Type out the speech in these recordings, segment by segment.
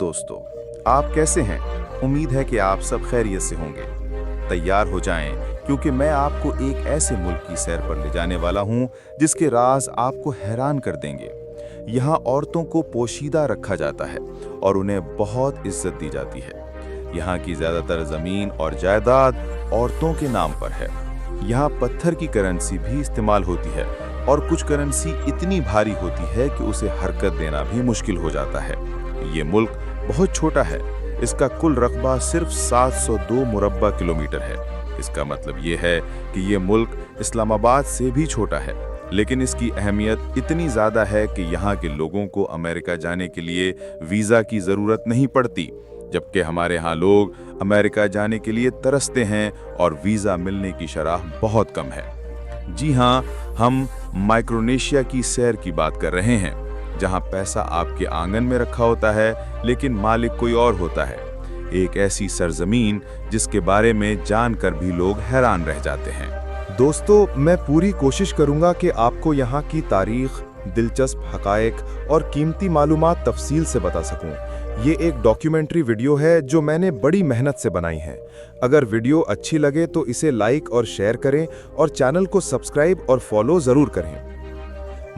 दोस्तों, आप कैसे हैं? उम्मीद है कि आप सब खैरियत से होंगे। तैयार हो जाएं, क्योंकि मैं आपको एक ऐसे मुल्क की सैर पर ले जाने वाला हूं जिसके राज आपको हैरान कर देंगे। यहाँ औरतों को पोशीदा रखा जाता है और उन्हें बहुत इज्जत दी जाती है। यहाँ की ज़्यादातर ज़मीन और जायदाद औरतों के नाम पर है। यहाँ पत्थर की करेंसी भी इस्तेमाल होती है और कुछ करेंसी इतनी भारी होती है कि उसे हरकत देना भी मुश्किल हो जाता है। ये मुल्क बहुत छोटा है। इसका कुल रकबा सिर्फ 702 मुरब्बा किलोमीटर है। इसका मतलब ये है कि ये मुल्क इस्लामाबाद से भी छोटा है, लेकिन इसकी अहमियत इतनी ज़्यादा है कि यहाँ के लोगों को अमेरिका जाने के लिए वीज़ा की ज़रूरत नहीं पड़ती, जबकि हमारे यहाँ लोग अमेरिका जाने के लिए तरसते हैं और वीज़ा मिलने की शरह बहुत कम है। जी हाँ, हम माइक्रोनेशिया की सैर की बात कर रहे हैं, जहाँ पैसा आपके आंगन में रखा होता है लेकिन मालिक कोई और होता है। एक ऐसी सरजमीन जिसके बारे में जानकर भी लोग हैरान रह जाते हैं। दोस्तों, मैं पूरी कोशिश करूंगा कि आपको यहाँ की तारीख, दिलचस्प हकायक और कीमती मालूमात तफसील से बता सकूं। ये एक डॉक्यूमेंट्री वीडियो है जो मैंने बड़ी मेहनत से बनाई है। अगर वीडियो अच्छी लगे तो इसे लाइक और शेयर करें और चैनल को सब्सक्राइब और फॉलो ज़रूर करें।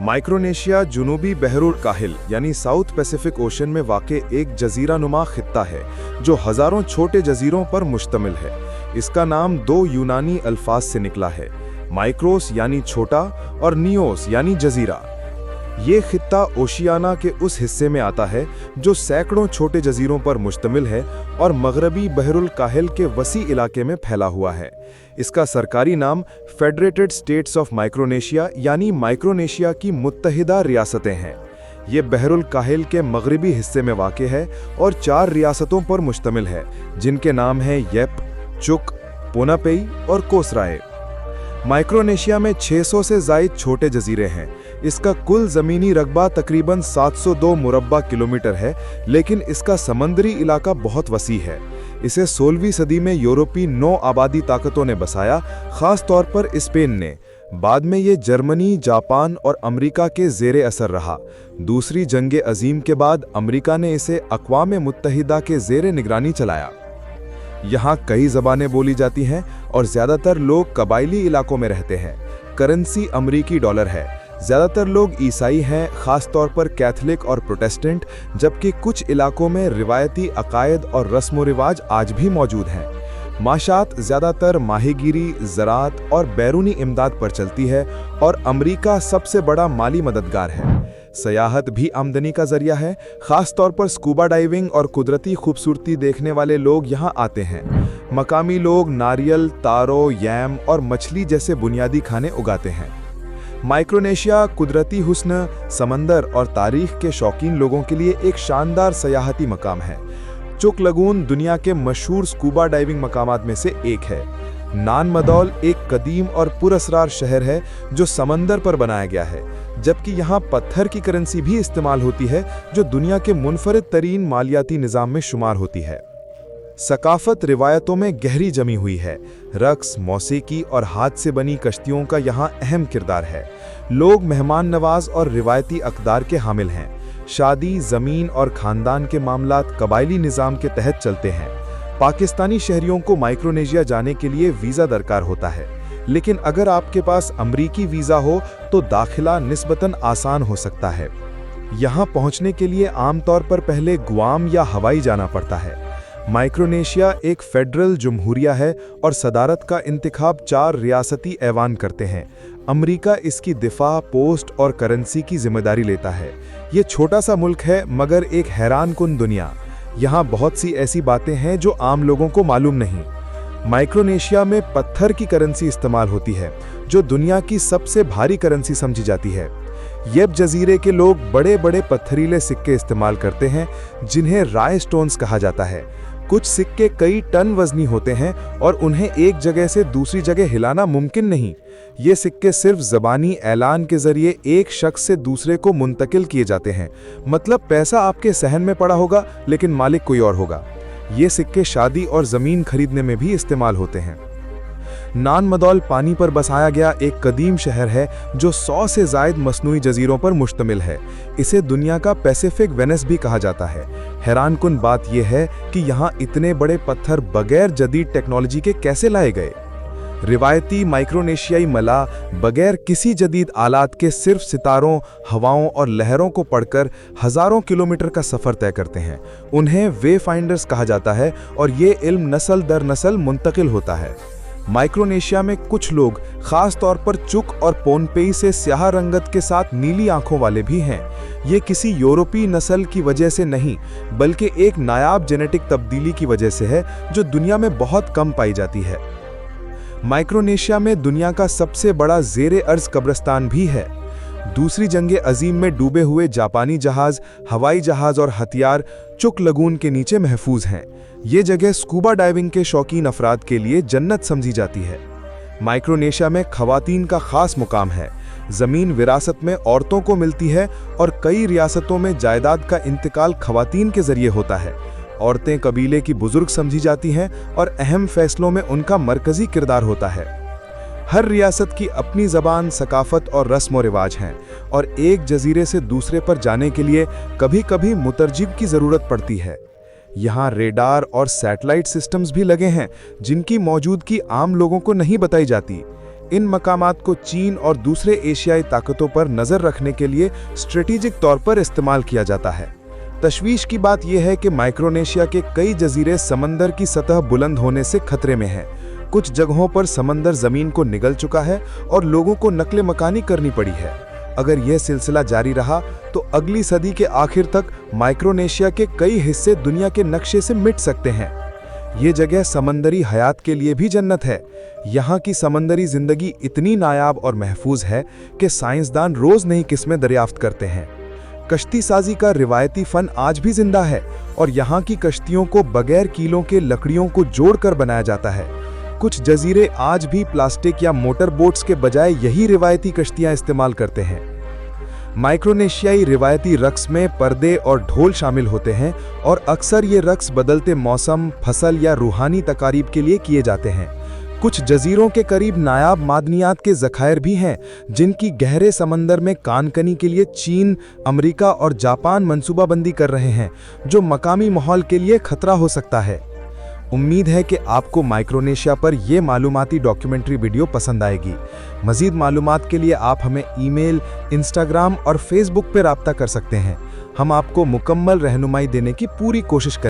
माइक्रोनेशिया जुनूबी बहरुल काहिल यानी साउथ पैसिफिक ओशन में वाक़े एक जजीरानुमा खित्ता है जो हज़ारों छोटे जजीरों पर मुश्तमिल है। इसका नाम दो यूनानी अल्फाज से निकला है, माइक्रोस यानी छोटा और नियोस यानी जजीरा। ये खित्ता ओशियाना के उस हिस्से में आता है जो सैकड़ों छोटे जजीरों पर मुश्तमिल है और मगरबी बहरुल काहिल के वसी इलाके में फैला हुआ है। इसका सरकारी नाम फेडरेटेड स्टेट्स ऑफ माइक्रोनेशिया यानी माइक्रोनेशिया की मुत्तहिदा रियासतें हैं। ये बहरुल काहिल के मगरबी हिस्से में वाक़े है और 4 रियासतों पर मुश्तमिल है, जिनके नाम हैं येप, चुक, पोनापेई और कोसराए। माइक्रोनेशिया में 600 से ज़ायद छोटे जजीरे हैं। इसका कुल ज़मीनी रकबा तकरीबन 702 मुरब्बा किलोमीटर है, लेकिन इसका समंदरी इलाका बहुत वसी है। इसे 16वीं सदी में यूरोपी 9 आबादी ताकतों ने बसाया, ख़ास तौर पर स्पेन ने। बाद में ये जर्मनी, जापान और अमेरिका के ज़ेरे असर रहा। दूसरी जंग अज़ीम के बाद अमेरिका ने इसे अक़वाम मुत्तहिदा के ज़ेरे निगरानी चलाया। यहाँ कई ज़बानें बोली जाती हैं और ज़्यादातर लोग कबायली इलाकों में रहते हैं। करेंसी अमरीकी डॉलर है। ज़्यादातर लोग ईसाई हैं, ख़ास तौर पर कैथलिक और प्रोटेस्टेंट, जबकि कुछ इलाकों में रिवायती अकायद और रस्म व रिवाज आज भी मौजूद हैं। माशात ज़्यादातर माहीगीरी, ज़राअत और बैरूनी इमदाद पर चलती है और अमेरिका सबसे बड़ा माली मददगार है। सयाहत भी आमदनी का ज़रिया है। ख़ास तौर पर स्कूबा डाइविंग और कुदरती खूबसूरती देखने वाले लोग यहाँ आते हैं। मकामी लोग नारियल, तारो, यैम और मछली जैसे बुनियादी खाने उगाते हैं। माइक्रोनेशिया कुदरती हुस्न, समंदर और तारीख के शौकीन लोगों के लिए एक शानदार सयाहती मकाम है। चुक लगून दुनिया के मशहूर स्कूबा डाइविंग मकामात में से एक है। नान मदौल एक कदीम और पुरअसरार शहर है जो समंदर पर बनाया गया है, जबकि यहाँ पत्थर की करेंसी भी इस्तेमाल होती है जो दुनिया के मुनफरिद तरीन मालियाती निज़ाम में शुमार होती है। सकाफत रिवायतों में गहरी जमी हुई है। रक्स, मौसीकी और हाथ से बनी कश्तियों का यहाँ अहम किरदार है। लोग मेहमान नवाज और रिवायती अक़दार के हामिल हैं। शादी, ज़मीन और ख़ानदान के मामलात कबायली निज़ाम के तहत चलते हैं। पाकिस्तानी शहरियों को माइक्रोनेशिया जाने के लिए वीज़ा दरकार होता है, लेकिन अगर आपके पास अमरीकी वीज़ा हो तो दाखिला निस्बतन आसान हो सकता है। यहाँ पहुँचने के लिए आमतौर पर पहले गुआम या हवाई जाना पड़ता है। माइक्रोनेशिया एक फेडरल जमहूरिया है और सदारत का इंतखाब 4 रियासती ऐवान करते हैं। अमेरिका इसकी दिफा, पोस्ट और करेंसी की जिम्मेदारी लेता है। ये छोटा सा मुल्क है मगर एक हैरान कुन दुनिया। यहाँ बहुत सी ऐसी बातें हैं जो आम लोगों को मालूम नहीं। माइक्रोनेशिया में पत्थर की करेंसी इस्तेमाल होती है, जो दुनिया की सबसे भारी करेंसी समझी जाती है। येप जजीरे के लोग बड़े बड़े पत्थरीले सिक्के इस्तेमाल करते हैं, जिन्हें राय स्टोन्स कहा जाता है। कुछ सिक्के कई टन वजनी होते हैं और उन्हें एक जगह से दूसरी जगह हिलाना मुमकिन नहीं। ये सिक्के सिर्फ ज़बानी ऐलान के ज़रिए एक शख्स से दूसरे को मुंतकिल किए जाते हैं। मतलब पैसा आपके सहन में पड़ा होगा लेकिन मालिक कोई और होगा। ये सिक्के शादी और ज़मीन खरीदने में भी इस्तेमाल होते हैं। नान मदौल पानी पर बसाया गया एक कदीम शहर है जो 100 से ज़ायद मस्नूई जजीरों पर मुश्तमिल है। इसे दुनिया का पैसिफिक वेनिस भी कहा जाता है। हैरानकुन बात यह है कि यहाँ इतने बड़े पत्थर बगैर जदीद टेक्नोलॉजी के कैसे लाए गए। रिवायती माइक्रोनेशियाई मला बगैर किसी जदीद आलात के सिर्फ सितारों, हवाओं और लहरों को पढ़कर हज़ारों किलोमीटर का सफ़र तय करते हैं। उन्हें वे फाइंडर्स कहा जाता है और ये इल्म नस्ल दर नस्ल मुंतकिल होता है। माइक्रोनेशिया में कुछ लोग, ख़ास तौर पर चुक और पोनपेई से स्याह रंगत के साथ नीली आंखों वाले भी हैं। ये किसी यूरोपीय नस्ल की वजह से नहीं, बल्कि एक नायाब जेनेटिक तब्दीली की वजह से है जो दुनिया में बहुत कम पाई जाती है। माइक्रोनेशिया में दुनिया का सबसे बड़ा ज़ेरे अर्ज़ कब्रिस्तान भी है। दूसरी जंग अजीम में डूबे हुए जापानी जहाज़, हवाई जहाज़ और हथियार चुक लगून के नीचे महफूज हैं। ये जगह स्कूबा डाइविंग के शौकीन अफराद के लिए जन्नत समझी जाती है। माइक्रोनेशिया में ख़वातीन का ख़ास मुकाम है। ज़मीन विरासत में औरतों को मिलती है और कई रियासतों में जायदाद का इंतकाल ख़वातीन के ज़रिए होता है। औरतें कबीले की बुजुर्ग समझी जाती हैं और अहम फैसलों में उनका मरकज़ी किरदार होता है। हर रियासत की अपनी ज़बान, सकाफ़त और रस्म व रिवाज हैं और एक जजीरे से दूसरे पर जाने के लिए कभी कभी मुतरजिम की ज़रूरत पड़ती है। यहाँ रेडार और सैटेलाइट सिस्टम्स भी लगे हैं जिनकी मौजूदगी आम लोगों को नहीं बताई जाती। इन मकामात को चीन और दूसरे एशियाई ताकतों पर नज़र रखने के लिए स्ट्रेटेजिक तौर पर इस्तेमाल किया जाता है। तशवीश की बात यह है कि माइक्रोनेशिया के कई जजीरे समंदर की सतह बुलंद होने से खतरे में हैं। कुछ जगहों पर समंदर ज़मीन को निगल चुका है और लोगों को नकल मकानी करनी पड़ी है। अगर यह सिलसिला जारी रहा तो अगली सदी के आखिर तक माइक्रोनेशिया के कई हिस्से दुनिया के नक्शे से मिट सकते हैं। ये जगह समंदरी हयात के लिए भी जन्नत है। यहाँ की समंदरी ज़िंदगी इतनी नायाब और महफूज है कि साइंसदान रोज़ नई किस्में दरियाफ्त करते हैं। कश्ती साजी का रिवायती फ़न आज भी जिंदा है और यहाँ की कश्तियों को बगैर कीलों के लकड़ियों को जोड़कर बनाया जाता है। कुछ जजीरे आज भी प्लास्टिक या मोटर बोट्स के बजाय यही रिवायती कश्तियाँ इस्तेमाल करते हैं। माइक्रोनेशियाई रिवायती रक्स में पर्दे और ढोल शामिल होते हैं और अक्सर ये रक्स बदलते मौसम, फसल या रूहानी तकारीब के लिए किए जाते हैं। कुछ जजीरों के करीब नायाब मादनियात के ज़खायर भी हैं जिनकी गहरे समंदर में कानकनी के लिए चीन, अमेरिका और जापान मंसूबाबंदी कर रहे हैं, जो मकामी माहौल के लिए खतरा हो सकता है। उम्मीद है कि आपको माइक्रोनेशिया पर यह मालूमाती डॉक्यूमेंट्री वीडियो पसंद आएगी। मज़ीद मालूमात के लिए आप हमें ईमेल, इंस्टाग्राम और फेसबुक पर राब्ता कर सकते हैं। हम आपको मुकम्मल रहनुमाई देने की पूरी कोशिश करेंगे।